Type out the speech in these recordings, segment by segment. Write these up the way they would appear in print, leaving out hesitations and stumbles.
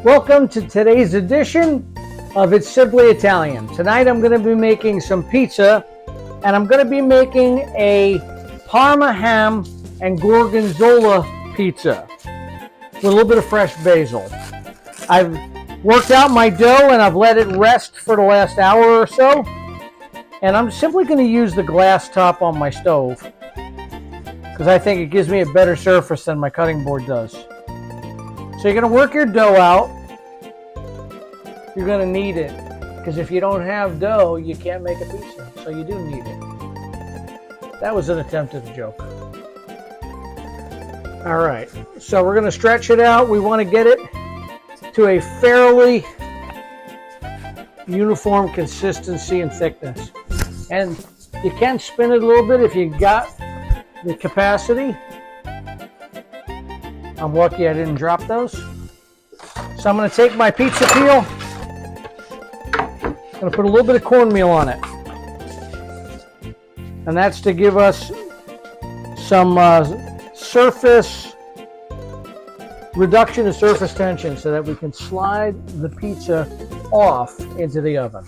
Welcome to today's edition of It's Simply Italian. Tonight I'm going to be making some pizza, and I'm going to be making a Parma ham and Gorgonzola pizza with a little bit of fresh basil. I've worked out my dough and I've let it rest for the last hour or so, and I'm simply going to use the glass top on my stove because I think it gives me a better surface than my cutting board does. So you're going to work your dough out. You're going to need it because if you don't have dough, you can't make a pizza. So you do need it. That was an attempt at a joke. All right, so we're going to stretch it out. We want to get it to a fairly uniform consistency and thickness. And you can spin it a little bit if you got the capacity. I'm lucky I didn't drop those. So I'm going to take my pizza peel. I'm going to put a little bit of cornmeal on it. And that's to give us some surface reduction of surface tension so that we can slide the pizza off into the oven.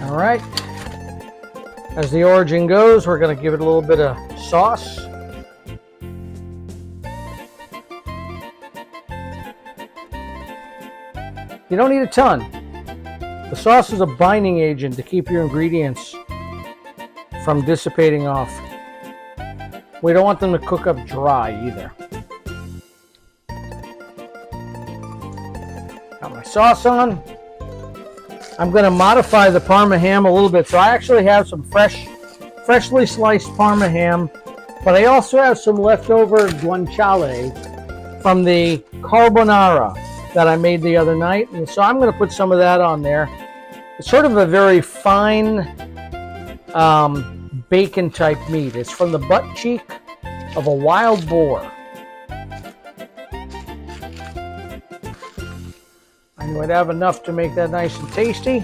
All right, as the origin goes, we're going to give it a little bit of sauce. You don't need a ton. The sauce is a binding agent to keep your ingredients from dissipating off. We don't want them to cook up dry either. Got my sauce on. I'm going to modify the Parma ham a little bit. So I actually have some freshly sliced Parma ham, but I also have some leftover guanciale from the carbonara that I made the other night. And so I'm going to put some of that on there. It's sort of a very fine bacon type meat. It's from the butt cheek of a wild boar. I knew I'd have enough to make that nice and tasty.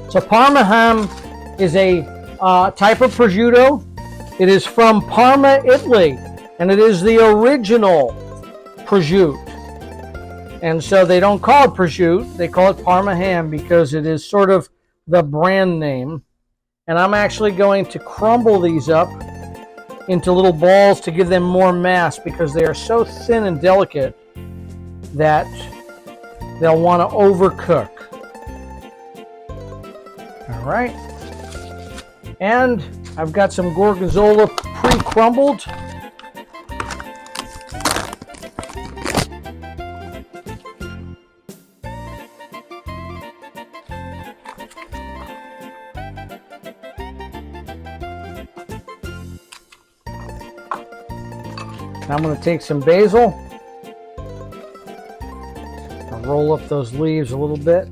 So Parma ham is a type of prosciutto. It is from Parma, Italy, and it is the original prosciutto. And so they don't call it prosciutto, they call it Parma ham because it is sort of the brand name. And I'm actually going to crumble these up into little balls to give them more mass because they are so thin and delicate that they'll want to overcook. All right. And I've got some Gorgonzola pre-crumbled. Now I'm going to take some basil. Roll up those leaves a little bit.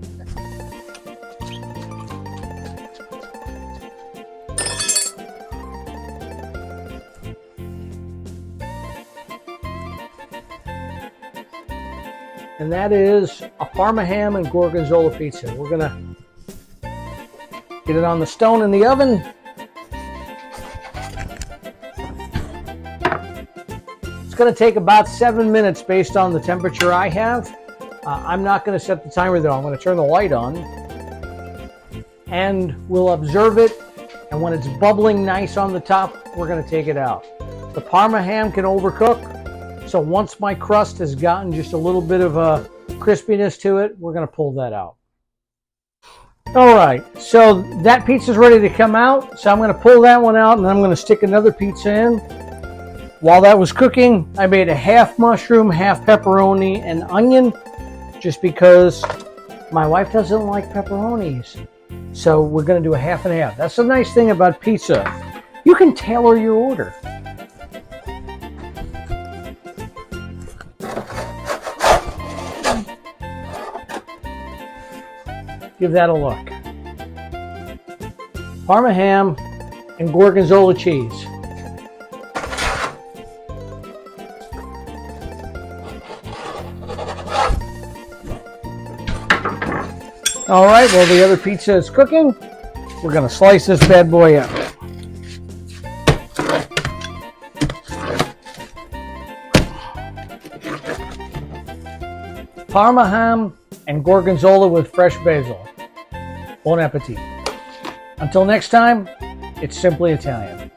And that is a Parma ham and Gorgonzola pizza. We're gonna get it on the stone in the oven. It's gonna take about 7 minutes based on the temperature I have. I'm not going to set the timer though. I'm going to turn the light on and we'll observe it, and when it's bubbling nice on the top, we're going to take it out. The Parma ham can overcook, so once my crust has gotten just a little bit of a crispiness to it, we're going to pull that out. All right, so that pizza's ready to come out, so I'm going to pull that one out and I'm going to stick another pizza in. While that was cooking, I made a half mushroom, half pepperoni, and onion, just because my wife doesn't like pepperonis. So we're going to do a half and half. That's the nice thing about pizza. You can tailor your order. Give that a look. Parma ham and Gorgonzola cheese. All right, while the other pizza is cooking, we're going to slice this bad boy up. Parma ham and Gorgonzola with fresh basil. Bon appetit. Until next time, it's simply Italian.